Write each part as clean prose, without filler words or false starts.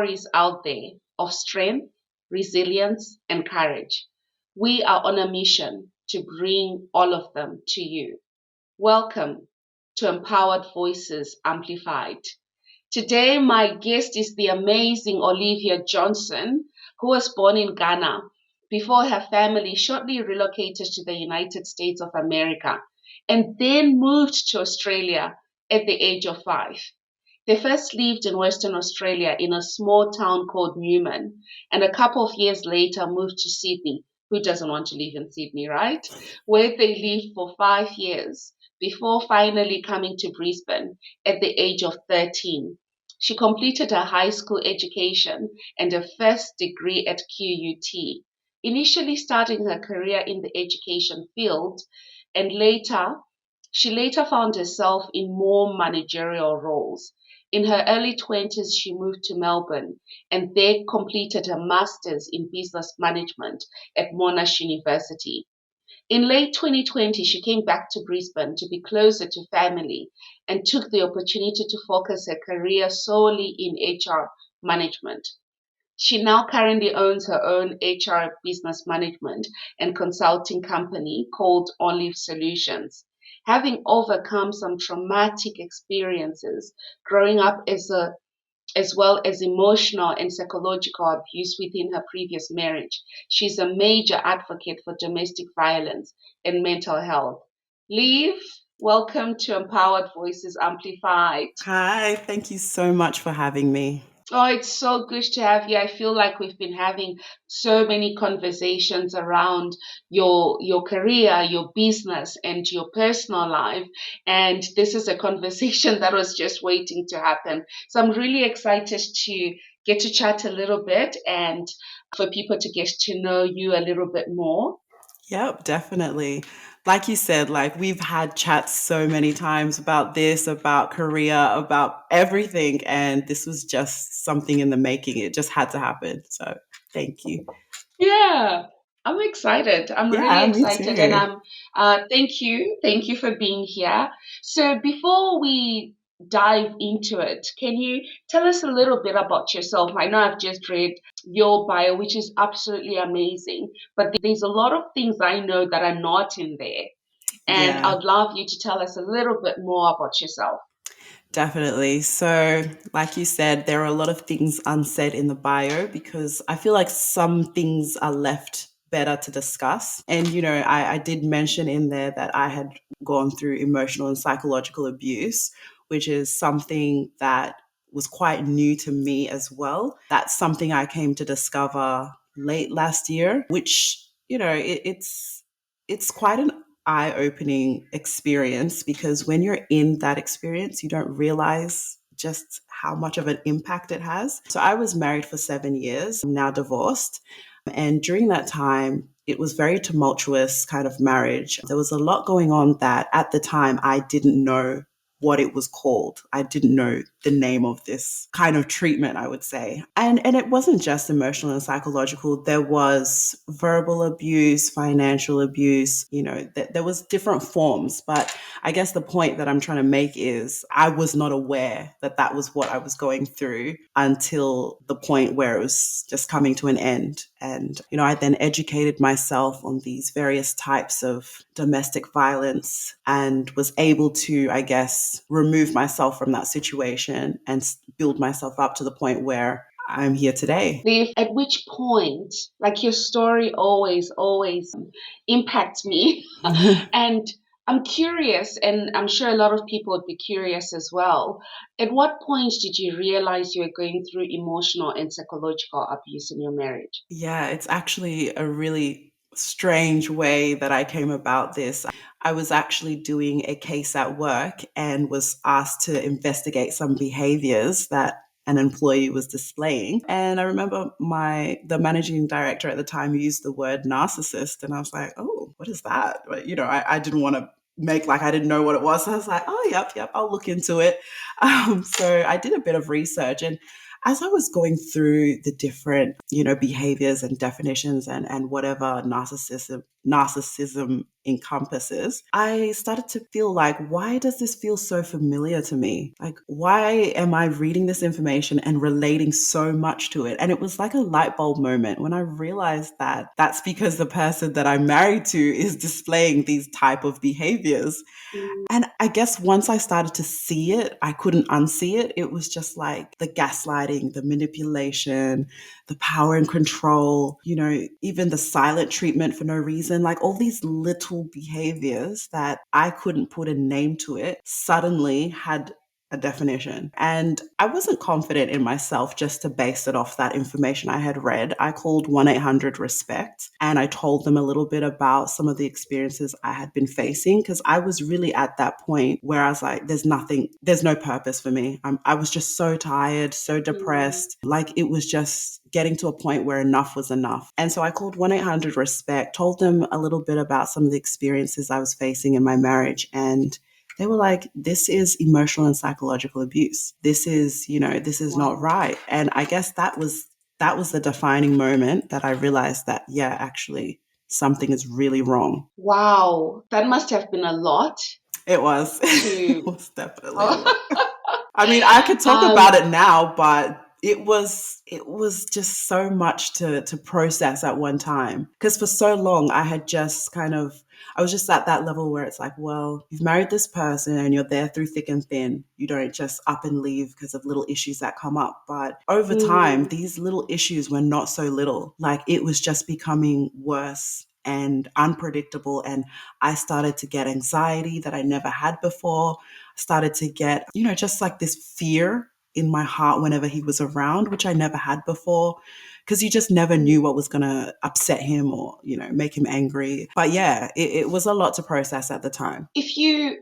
stories out there of strength, resilience, and courage. We are on a mission to bring all of them to you. Welcome to Empowered Voices Amplified. Today, my guest is the amazing Olivia Johnson, who was born in Ghana before her family shortly relocated to the United States of America and then moved to Australia at the age of 5. They first lived in Western Australia in a small town called Newman, and a couple of years later moved to Sydney. Who doesn't want to live in Sydney, right? Where they lived for 5 years before finally coming to Brisbane at the age of 13. She completed her high school education and a first degree at QUT, initially starting her career in the education field, and she later found herself in more managerial roles. In her early 20s, she moved to Melbourne and there completed her master's in business management at Monash University. In late 2020, she came back to Brisbane to be closer to family and took the opportunity to focus her career solely in HR management. She now currently owns her own HR business management and consulting company called Olive Solutions. Having overcome some traumatic experiences growing up as well as emotional and psychological abuse within her previous marriage, she's a major advocate for domestic violence and mental health. Liv, welcome to Empowered Voices Amplified. Hi, thank you so much for having me. Oh, it's so good to have you. I feel like we've been having so many conversations around your career, your business, and your personal life. And this is a conversation that was just waiting to happen. So I'm really excited to get to chat a little bit and for people to get to know you a little bit more. Yep, definitely. Like you said, like we've had chats so many times about this, about Korea, about everything, and this was just something in the making. It just had to happen. So thank you. Yeah, I'm excited. I'm really Yeah, me excited, and too. thank you for being here. So before we dive into it, can you tell us a little bit about yourself? I know I've just read your bio, which is absolutely amazing, but there's a lot of things I know that are not in there, and Yeah. I'd love you to tell us a little bit more about yourself. Definitely. So, like you said, there are a lot of things unsaid in the bio because I feel like some things are left better to discuss. And, I did mention in there that I had gone through emotional and psychological abuse, which is something that was quite new to me as well. That's something I came to discover late last year, which, it's quite an eye-opening experience because when you're in that experience, you don't realize just how much of an impact it has. So I was married for 7 years, I'm now divorced. And during that time, it was very tumultuous kind of marriage. There was a lot going on that at the time I didn't know what it was called. I didn't know the name of this kind of treatment, I would say. And it wasn't just emotional and psychological. There was verbal abuse, financial abuse, there was different forms. But I guess the point that I'm trying to make is I was not aware that that was what I was going through until the point where it was just coming to an end. And, I then educated myself on these various types of domestic violence and was able to, I guess, remove myself from that situation and build myself up to the point where I'm here today. Liv, at which point, like your story always impacts me. And I'm curious, and I'm sure a lot of people would be curious as well. At what point did you realize you were going through emotional and psychological abuse in your marriage? Yeah, it's actually a really strange way that I came about this. I was actually doing a case at work and was asked to investigate some behaviors that an employee was displaying. And I remember the managing director at the time used the word narcissist. And I was like, oh, what is that? But, I didn't want to make like I didn't know what it was. So I was like, oh, yep, I'll look into it. So I did a bit of research, and as I was going through the different, behaviors and definitions and whatever narcissism encompasses, I started to feel like, why does this feel so familiar to me? Like, why am I reading this information and relating so much to it? And it was like a light bulb moment when I realized that that's because the person that I'm married to is displaying these type of behaviors. And I guess once I started to see it, I couldn't unsee it. It was just like the gaslighting, the manipulation, the power and control, even the silent treatment for no reason, like all these little behaviors that I couldn't put a name to it suddenly had a definition. And I wasn't confident in myself just to base it off that information I had read. I called 1-800-RESPECT and I told them a little bit about some of the experiences I had been facing because I was really at that point where I was like, there's no purpose for me. I was just so tired, so depressed. Like it was just getting to a point where enough was enough. And so I called 1-800-RESPECT, told them a little bit about some of the experiences I was facing in my marriage. And they were like, this is emotional and psychological abuse. This is, this is not Wow. right. And I guess that was the defining moment that I realized that, yeah, actually something is really wrong. Wow. That must have been a lot It was. It to. was definitely a lot. I mean, I could talk about um, it now, but it was just so much to process at one time. Because for so long I had just I was just at that level where it's like, well, you've married this person and you're there through thick and thin. You don't just up and leave because of little issues that come up. But over time, mm, these little issues were not so little. Like it was just becoming worse and unpredictable. And I started to get anxiety that I never had before. Started to get, just like this fear in my heart whenever he was around, which I never had before. Because you just never knew what was going to upset him or, make him angry. But yeah, it was a lot to process at the time.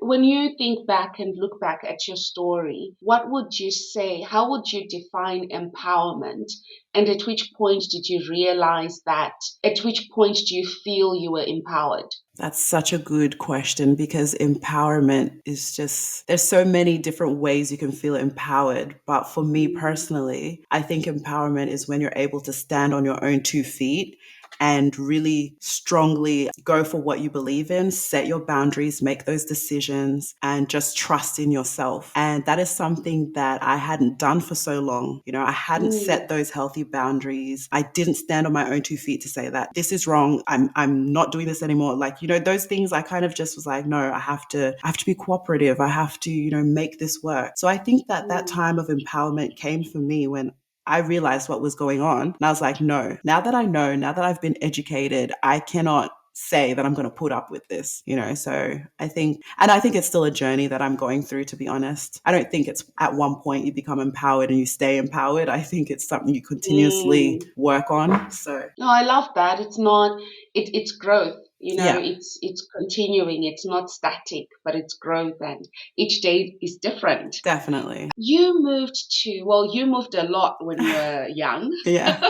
when you think back and look back at your story, what would you say? How would you define empowerment? And at which point did you realize that? At which point do you feel you were empowered? That's such a good question because empowerment is just, there's so many different ways you can feel empowered. But for me Mm, personally, I think empowerment is when you're able to stand on your own 2 feet and really strongly go for what you believe in, set your boundaries, make those decisions, and just trust in yourself. And that is something that I hadn't done for so long. I hadn't set mm, those healthy boundaries. I didn't stand on my own 2 feet to say that this is wrong. I'm not doing this anymore. Like, those things I kind of just was like, no, I have to be cooperative. I have to, make this work. So I think that mm, time of empowerment came for me when I realized what was going on. And I was like, no, now that I know, now that I've been educated, I cannot say that I'm going to put up with this. So I think it's still a journey that I'm going through, to be honest. I don't think it's at one point you become empowered and you stay empowered. I think it's something you continuously mm. work on. So, No, I love that. It's not, it's growth. yeah, It's continuing. It's not static, but it's growth, and each day is different. definitely. You moved a lot when you were young. Yeah.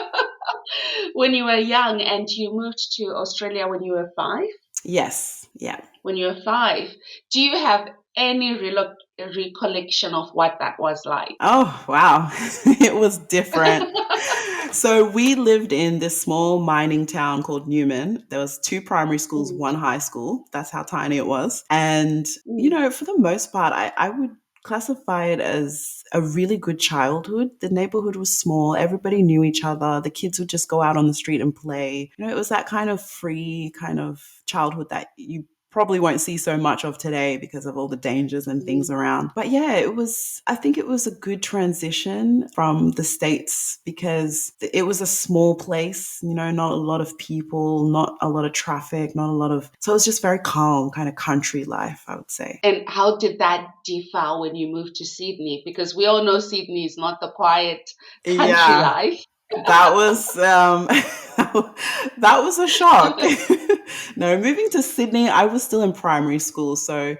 When you were young, and you moved to Australia when you were 5. Yes. Yeah. When you were 5, do you have any recollection of what that was like? Oh, wow. It was different. So we lived in this small mining town called Newman. There was 2 primary schools, Mm, 1 high school. That's how tiny it was. And, mm, for the most part, I would classify it as a really good childhood. The neighborhood was small. Everybody knew each other. The kids would just go out on the street and play. It was that kind of free kind of childhood that you probably won't see so much of today because of all the dangers and things mm. around. But yeah, I think it was a good transition from the States because it was a small place, not a lot of people, not a lot of traffic, not a lot of, so it was just very calm, kind of country life, I would say. And how did that differ when you moved to Sydney? Because we all know Sydney is not the quiet country Yeah, life. that was that was a shock. No, moving to Sydney, I was still in primary school, so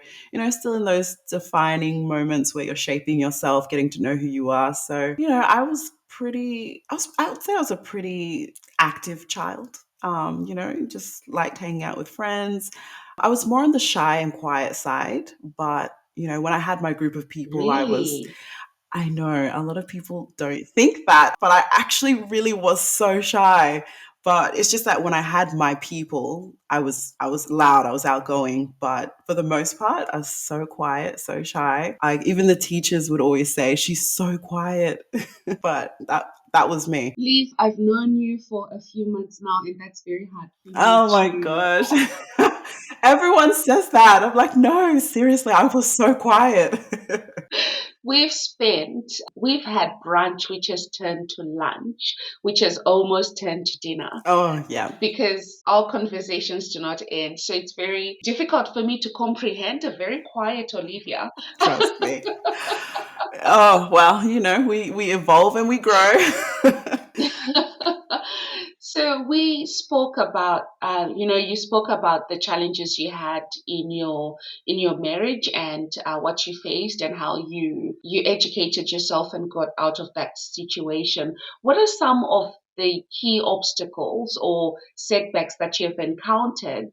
still in those defining moments where you're shaping yourself, getting to know who you are. So I would say I was a pretty active child. Just liked hanging out with friends. I was more on the shy and quiet side, but when I had my group of people, Really? I know a lot of people don't think that, but I actually really was so shy. But it's just that when I had my people, I was loud, I was outgoing, but for the most part, I was so quiet, so shy. Even the teachers would always say she's so quiet, but that was me. Leave, I've known you for a few months now, and that's very hard for you Oh my to. gosh. Everyone says that. I'm like, no, seriously, I was so quiet. We've had brunch, which has turned to lunch, which has almost turned to dinner Oh, yeah, because our conversations do not end. So it's very difficult for me to comprehend a very quiet Olivia. trust me. Oh, well, we evolve and we grow. So we spoke about, you spoke about the challenges you had in your marriage and what you faced and how you educated yourself and got out of that situation. What are some of the key obstacles or setbacks that you have encountered,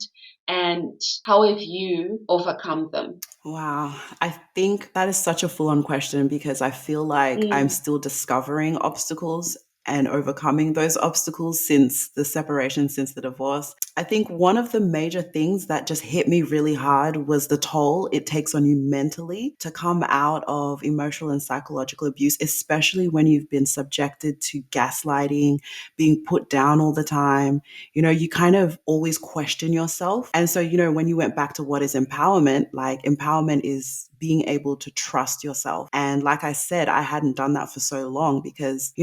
and how have you overcome them? Wow. I think that is such a full on question because I feel like I'm Mm, still discovering obstacles and overcoming those obstacles since the separation, since the divorce. I think one of the major things that just hit me really hard was the toll it takes on you mentally to come out of emotional and psychological abuse, especially when you've been subjected to gaslighting, being put down all the time. You kind of always question yourself. And so, when you went back to what is empowerment, like empowerment is being able to trust yourself. And like I said, I hadn't done that for so long because,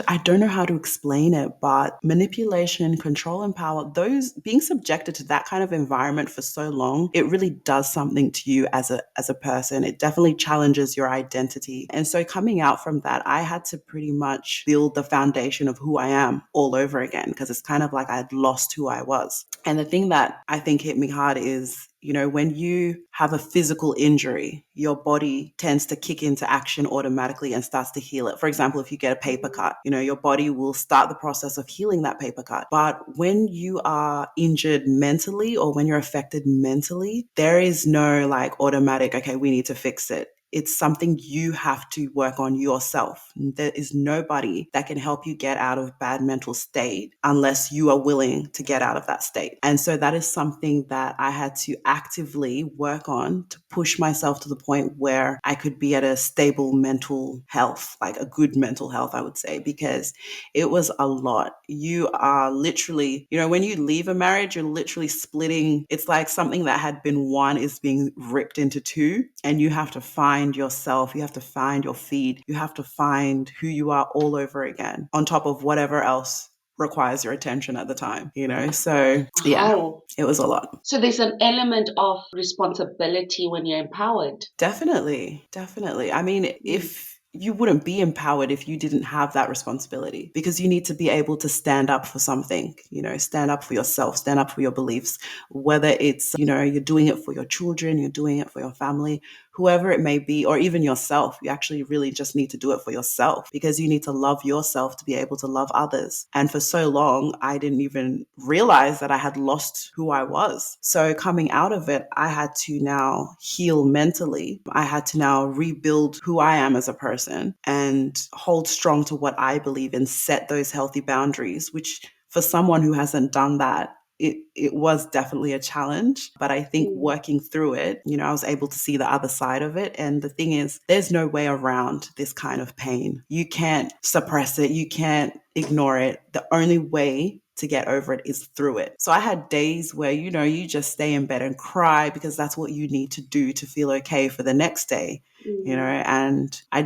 I don't know how to explain it, but manipulation, control, and power, those being subjected to that kind of environment for so long, it really does something to you as a person. It definitely challenges your identity. And so coming out from that, I had to pretty much build the foundation of who I am all over again because it's kind of like I'd lost who I was. And the thing that I think hit me hard is, when you have a physical injury, your body tends to kick into action automatically and starts to heal it. For example, if you get a paper cut, your body will start the process of healing that paper cut. But when you are injured mentally or when you're affected mentally, there is no like automatic, okay, we need to fix it. It's something you have to work on yourself. There is nobody that can help you get out of bad mental state unless you are willing to get out of that state. And so that is something that I had to actively work on to push myself to the point where I could be at a stable mental health, like a good mental health, I would say, because it was a lot. You are literally, when you leave a marriage, you're literally splitting. It's like something that had been one is being ripped into two, and you have to find yourself, you have to find your feet, you have to find who you are all over again, on top of whatever else requires your attention at the time, So, yeah, wow. it was a lot. So there's an element of responsibility when you're empowered. Definitely, definitely. I mean, Mm, if you wouldn't be empowered if you didn't have that responsibility because you need to be able to stand up for something, stand up for yourself, stand up for your beliefs, whether it's, you're doing it for your children, you're doing it for your family, whoever it may be, or even yourself. You actually really just need to do it for yourself because you need to love yourself to be able to love others. And for so long, I didn't even realize that I had lost who I was. So coming out of it, I had to now heal mentally. I had to now rebuild who I am as a person and hold strong to what I believe in, set those healthy boundaries, which for someone who hasn't done that, it was definitely a challenge, but I think mm, working through it, I was able to see the other side of it. And the thing is, there's no way around this kind of pain. You can't suppress it. You can't ignore it. The only way to get over it is through it. So I had days where, you just stay in bed and cry because that's what you need to do to feel okay for the next day, mm, and I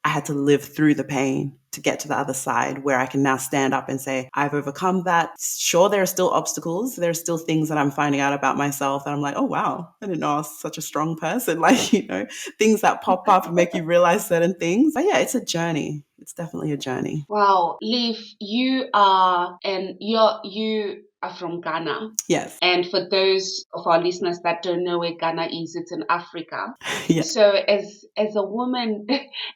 had to live through the pain to get to the other side where I can now stand up and say, I've overcome that. Sure, there are still obstacles. There are still things that I'm finding out about myself that I'm like, oh, wow, I didn't know I was such a strong person. Like, things that pop up and make you realize certain things. But yeah, it's a journey. It's definitely a journey. wow, Liv, you are from Ghana. Yes. And for those of our listeners that don't know where Ghana is, it's in Africa. Yeah. So as a woman,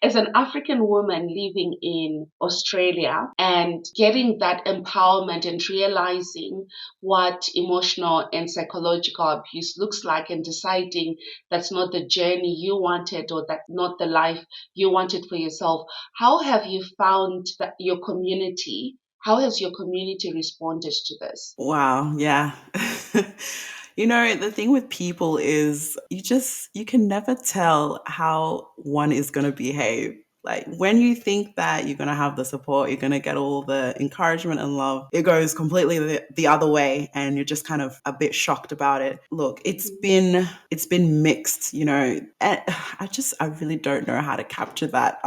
as an African woman living in Australia and getting that empowerment and realizing what emotional and psychological abuse looks like and deciding that's not the journey you wanted or that's not the life you wanted for yourself, how have you found that your community How has your community responded to this? Wow, yeah. The thing with people is you can never tell how one is going to behave. Like when you think that you're going to have the support, you're going to get all the encouragement and love, it goes completely the other way and you're just kind of a bit shocked about it. Look, it's been mixed, and I really don't know how to capture that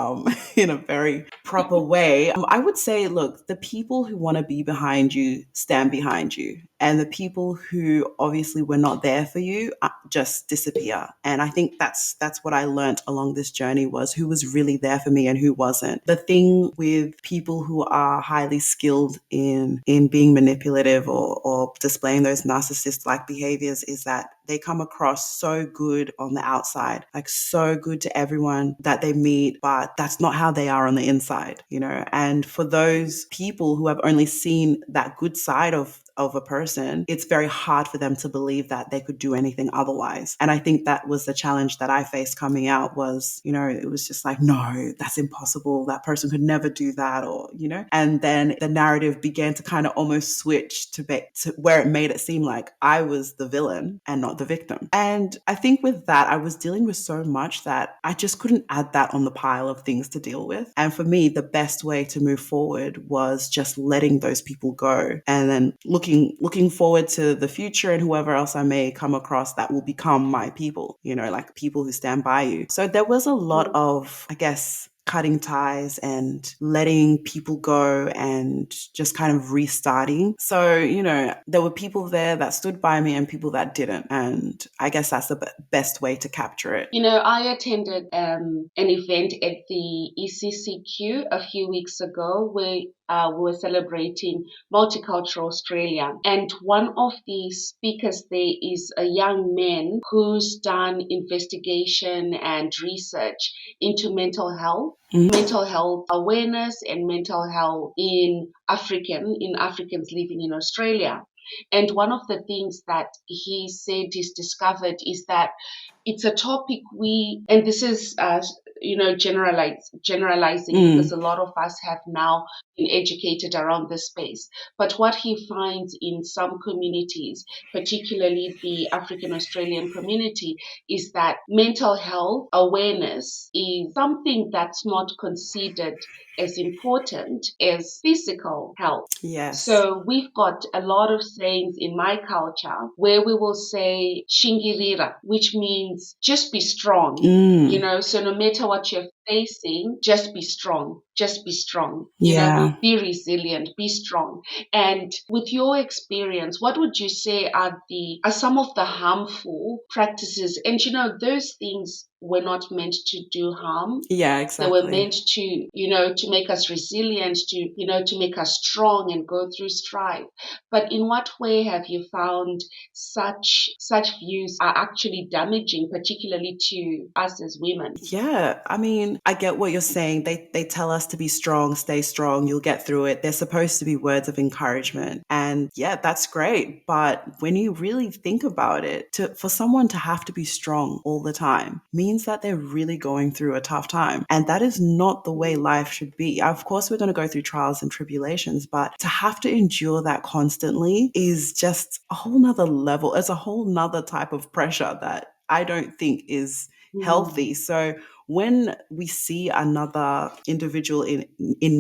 in a very proper way. I would say, look, the people who want to be behind you stand behind you, and the people who obviously were not there for you just disappear. And I think that's what I learned along this journey, was who was really there for me and who wasn't. The thing with people who are highly skilled in being manipulative or displaying those narcissist like behaviors is that they come across so good on the outside, like so good to everyone that they meet, but that's not how they are on the inside. And for those people who have only seen that good side of a person, it's very hard for them to believe that they could do anything otherwise. And I think that was the challenge that I faced coming out was, it was just like, no, that's impossible. That person could never do that, and then the narrative began to kind of almost switch to where it made it seem like I was the villain and not the victim. And I think with that, I was dealing with so much that I just couldn't add that on the pile of things to deal with. And for me, the best way to move forward was just letting those people go and then looking forward to the future and whoever else I may come across that will become my people, like people who stand by you. So there was a lot Mm. of, I guess, cutting ties and letting people go and just kind of restarting. So, there were people there that stood by me and people that didn't. And I guess that's the best way to capture it. I attended an event at the ECCQ a few weeks ago where we were celebrating Multicultural Australia. And one of the speakers there is a young man who's done investigation and research into mental health awareness and mental health in Africans living in Australia. And one of the things that he said he's discovered is that it's a topic and this is, generalizing because a lot of us have now been educated around this space. But what he finds in some communities, particularly the African Australian community, is that mental health awareness is something that's not considered as important as physical health. Yes. So we've got a lot of sayings in my culture where we will say shingirira, which means just be strong. Mm. So no matter what you're facing, just be strong. Just be strong. Yeah. Be resilient, be strong. And with your experience, what would you say are some of the harmful practices? And those things were not meant to do harm. Yeah, They were exactly. meant to make us resilient, to make us strong and go through strife. But in what way have you found such views are actually damaging, particularly to us as women? Yeah, I mean, I get what you're saying. They tell us to be strong, stay strong, you'll get through it. They're supposed to be words of encouragement. And yeah, that's great. But when you really think about it, for someone to have to be strong all the time means that they're really going through a tough time. And that is not the way life should be. Of course, we're going to go through trials and tribulations, but to have to endure that constantly is just a whole nother level. It's a whole nother type of pressure that I don't think is healthy. So when we see another individual in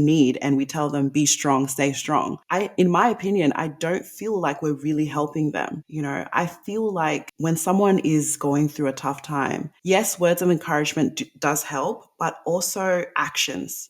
need and we tell them be strong, stay strong, in my opinion, I don't feel like we're really helping them. I feel like when someone is going through a tough time, yes, words of encouragement does help, but also actions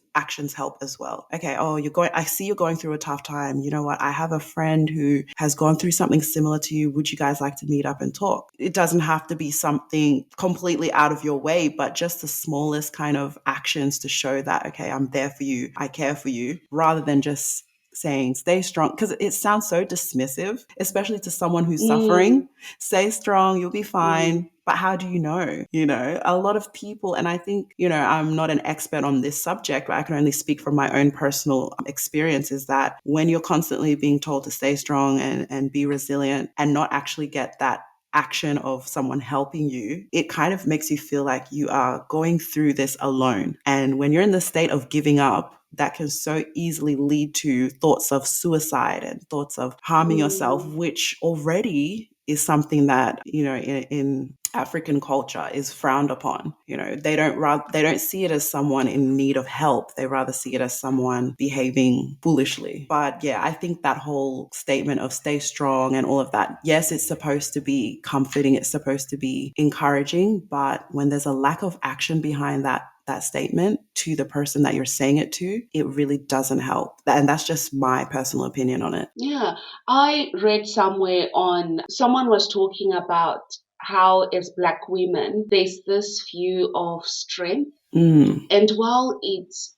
help as well. Okay, I see you're going through a tough time. You know what? I have a friend who has gone through something similar to you. Would you guys like to meet up and talk? It doesn't have to be something completely out of your way, but just the smallest kind of actions to show that, okay, I'm there for you. I care for you, rather than just saying stay strong, because it sounds so dismissive, especially to someone who's Mm, suffering. Stay strong, you'll be mm, fine. But how do you know? A lot of people, and I think, I'm not an expert on this subject, but I can only speak from my own personal experiences, that when you're constantly being told to stay strong and be resilient and not actually get that action of someone helping you, it kind of makes you feel like you are going through this alone. And when you're in the state of giving up, that can so easily lead to thoughts of suicide and thoughts of harming yourself, Mm, which already is something that, in African culture is frowned upon. They don't see it as someone in need of help. They rather see it as someone behaving foolishly. But yeah, I think that whole statement of stay strong and all of that, yes, it's supposed to be comforting, it's supposed to be encouraging, but when there's a lack of action behind that statement to the person that you're saying it to, it really doesn't help. And that's just my personal opinion on it. yeah, I read somewhere on someone was talking about how as Black women, there's this view of strength. Mm, And while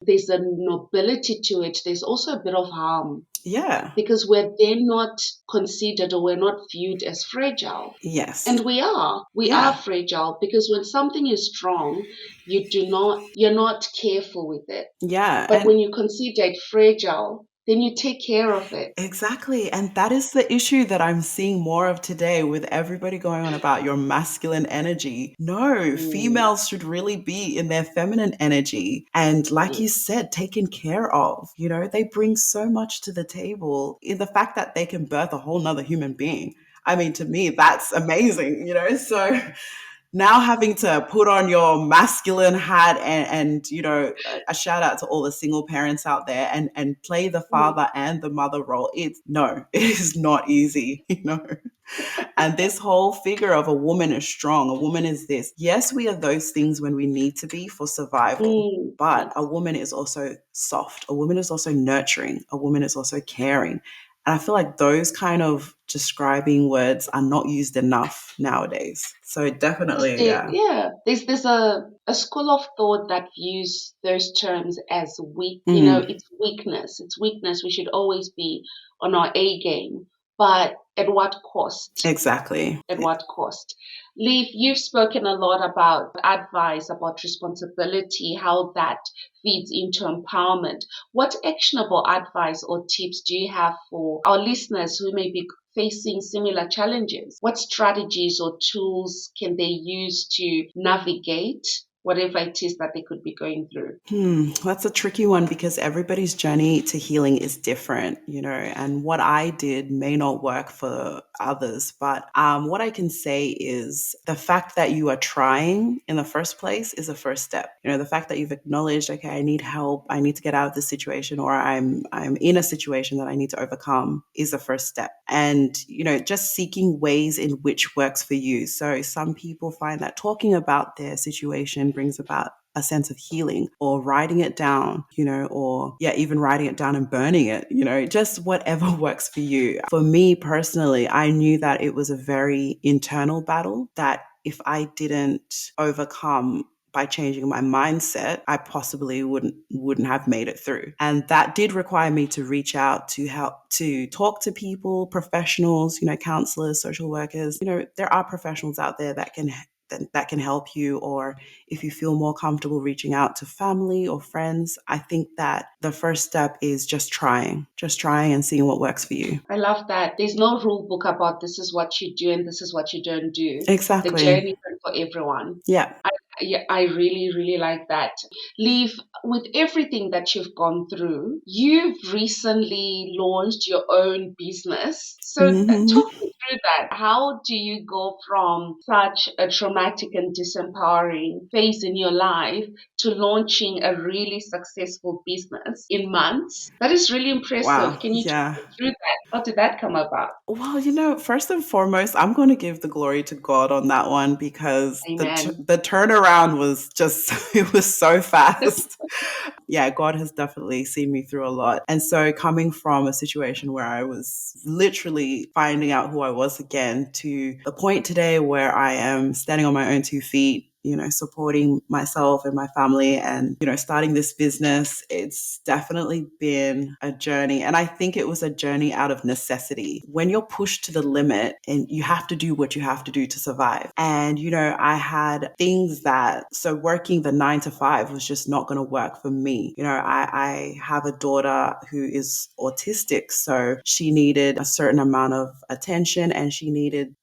there's a nobility to it, there's also a bit of harm yeah. because we're then not considered or we're not viewed as fragile. Yes. And we are Yeah. fragile because when something is strong, you're not careful with it. Yeah. But And when you consider it fragile, then you take care of it. exactly. And that is the issue that I'm seeing more of today with everybody going on about your masculine energy. No, Mm, females should really be in their feminine energy. And like you yes. said, taken care of. They bring so much to the table in the fact that they can birth a whole nother human being. I mean, to me, that's amazing. So now having to put on your masculine hat and a shout out to all the single parents out there and play the Mm, father and the mother role, it's no, it is not easy. And this whole figure of a woman is strong, a woman is this, yes, we are those things when we need to be for survival, but a yes. woman is also soft, a woman is also nurturing, a woman is also caring. And I feel like those kind of describing words are not used enough nowadays. So Because definitely, yeah. yeah, there's a school of thought that views those terms as weak. Mm, It's weakness. It's weakness. We should always be on our A game. But at what cost? exactly. At what cost? Leaf, you've spoken a lot about advice, about responsibility, how that feeds into empowerment. What actionable advice or tips do you have for our listeners who may be facing similar challenges? What strategies or tools can they use to navigate whatever it is that they could be going through? That's a tricky one because everybody's journey to healing is different, and what I did may not work for others. But what I can say is the fact that you are trying in the first place is a first step. The fact that you've acknowledged, okay, I need help, I need to get out of this situation, or I'm in a situation that I need to overcome is the first step. And just seeking ways in which works for you. So some people find that talking about their situation brings about a sense of healing, or writing it down, or yeah, even writing it down and burning it, just whatever works for you. For me personally, I knew that it was a very internal battle that if I didn't overcome by changing my mindset, I possibly wouldn't have made it through. And that did require me to reach out to help, to talk to people, professionals, counselors, social workers. There are professionals out there that can help you, or if you feel more comfortable reaching out to family or friends, I think that the first step is just trying and seeing what works for you. I love that. There's no rule book about this is what you do and this is what you don't do. The Exactly. journey is for everyone. Yeah. Yeah, I really, really like that. Leave, with everything that you've gone through, you've recently launched your own business. So Hmm. talk me through that. How do you go from such a traumatic and disempowering phase in your life to launching a really successful business in months? That is really impressive. Wow. Can you talk Yeah. me through that? How did that come about? Well, first and foremost, I'm going to give the glory to God on that one because Amen. the turnaround was just it was so fast. Yeah, God has definitely seen me through a lot. And so coming from a situation where I was literally finding out who I was again to the point today where I am standing on my own 2 feet, supporting myself and my family and, starting this business, it's definitely been a journey. And I think it was a journey out of necessity. When you're pushed to the limit and you have to do what you have to do to survive. And, I had things so working the 9 to 5 was just not going to work for me. I have a daughter who is autistic. So she needed a certain amount of attention and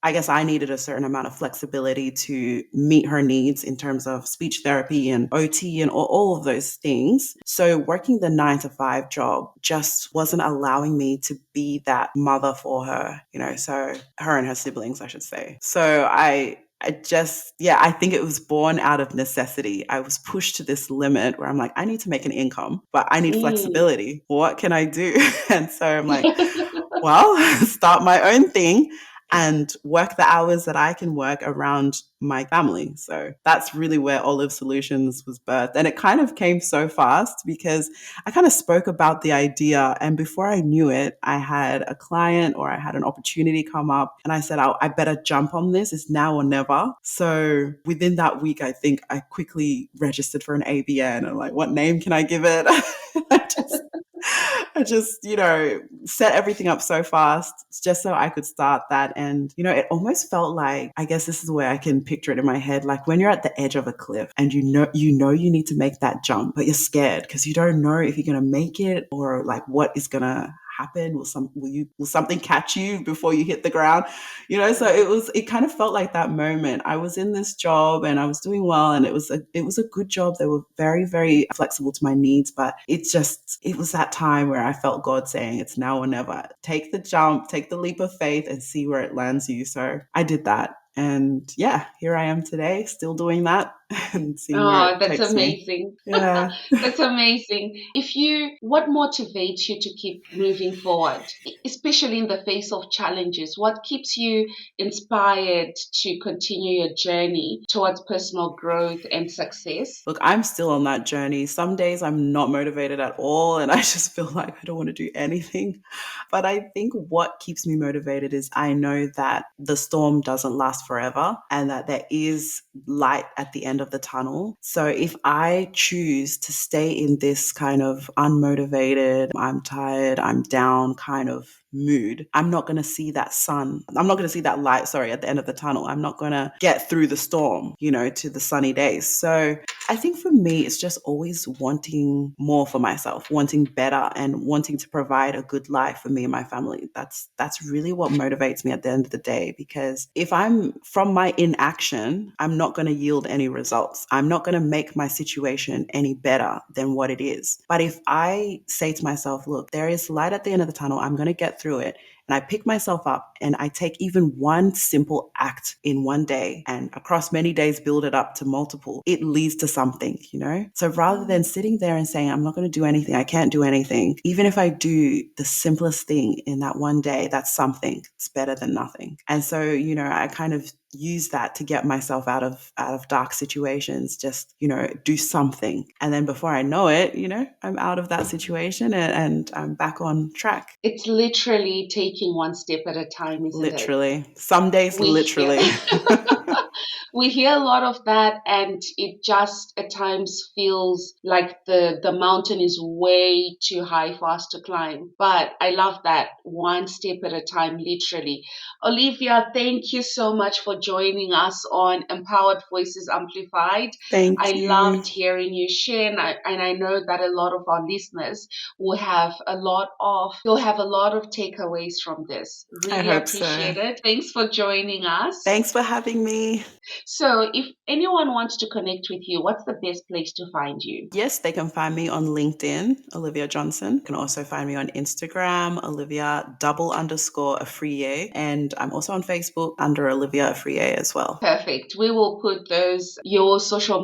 I guess I needed a certain amount of flexibility to meet her needs needs in terms of speech therapy and OT and all of those things. So working the 9 to 5 job just wasn't allowing me to be that mother for her, so her and her siblings, I should say. So I think it was born out of necessity. I was pushed to this limit where I'm like, I need to make an income, but I need Mm. flexibility. What can I do? And so I'm like, well, start my own thing and work the hours that I can work around my family. So that's really where Olive Solutions was birthed. And it kind of came so fast because I kind of spoke about the idea. And before I knew it, I had a client or I had an opportunity come up and I said, I better jump on this. It's now or never. So within that week, I think I quickly registered for an ABN. I'm like, what name can I give it? I just, set everything up so fast just so I could start that. And, it almost felt like, I guess this is where I can picture it in my head, like when you're at the edge of a cliff and you need to make that jump, but you're scared because you don't know if you're going to make it or like what is going to happen. Will something catch you before you hit the ground? So it kind of felt like that moment. I was in this job and I was doing well and it was a good job. They were very, very flexible to my needs, but it was that time where I felt God saying it's now or never. Take the jump, take the leap of faith and see where it lands you. So I did that. And yeah, here I am today, still doing that and seeing where Oh, it that's takes me. amazing. Yeah. That's amazing. What motivates you to keep moving forward, especially in the face of challenges? What keeps you inspired to continue your journey towards personal growth and success? Look, I'm still on that journey. Some days I'm not motivated at all, and I just feel like I don't want to do anything. But I think what keeps me motivated is I know that the storm doesn't last forever and that there is light at the end of the tunnel. So if I choose to stay in this kind of unmotivated, I'm tired, I'm down kind of mood, I'm not going to see that sun. I'm not going to see that light, at the end of the tunnel. I'm not going to get through the storm, to the sunny days. So I think for me, it's just always wanting more for myself, wanting better and wanting to provide a good life for me and my family. That's really what motivates me at the end of the day, because if I'm from my inaction, I'm not going to yield any results. I'm not going to make my situation any better than what it is. But if I say to myself, look, there is light at the end of the tunnel, I'm going to get through it. And I pick myself up and I take even one simple act in one day and across many days build it up to multiple, it leads to something, So rather than sitting there and saying, I'm not going to do anything, I can't do anything, even if I do the simplest thing in that one day, that's something. It's better than nothing. And so, I kind of use that to get myself out of dark situations, just, do something. And then before I know it, I'm out of that situation and I'm back on track. It's literally taking one step at a time, isn't it? Literally. Some days, We hear literally. we hear a lot of that, and it just at times feels like the mountain is way too high for us to climb. But I love that, one step at a time, literally. Olivia, thank you so much for joining us on Empowered Voices Amplified. Thank I you. loved hearing you share, and I know that a lot of our listeners will have you'll have a lot of takeaways from this. I Really hope so. appreciate it. Thanks for joining us. Thanks for having me. So, if anyone wants to connect with you, what's the best place to find you? Yes, they can find me on LinkedIn, Olivia Johnson. You can also find me on Instagram, Olivia _Afriye. And I'm also on Facebook under Olivia Afriye as well. Perfect. We will put we'll put your social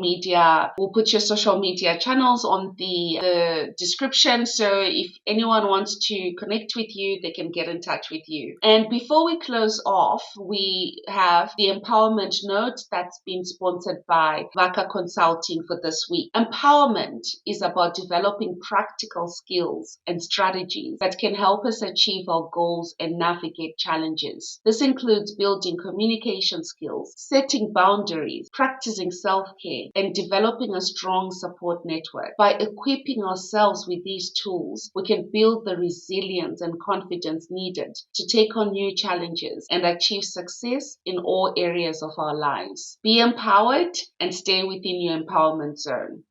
media channels on the description. So if anyone wants to connect with you, they can get in touch with you. And before we close off, we have the empowerment note that's been sponsored by Vaka Consulting for this week. Empowerment is about developing practical skills and strategies that can help us achieve our goals and navigate challenges. This includes building communication skills, setting boundaries, practicing self-care, and developing a strong support network. By equipping ourselves with these tools, we can build the resilience and confidence needed to take on new challenges and achieve success in all areas of our lives. Be empowered and stay within your empowerment zone.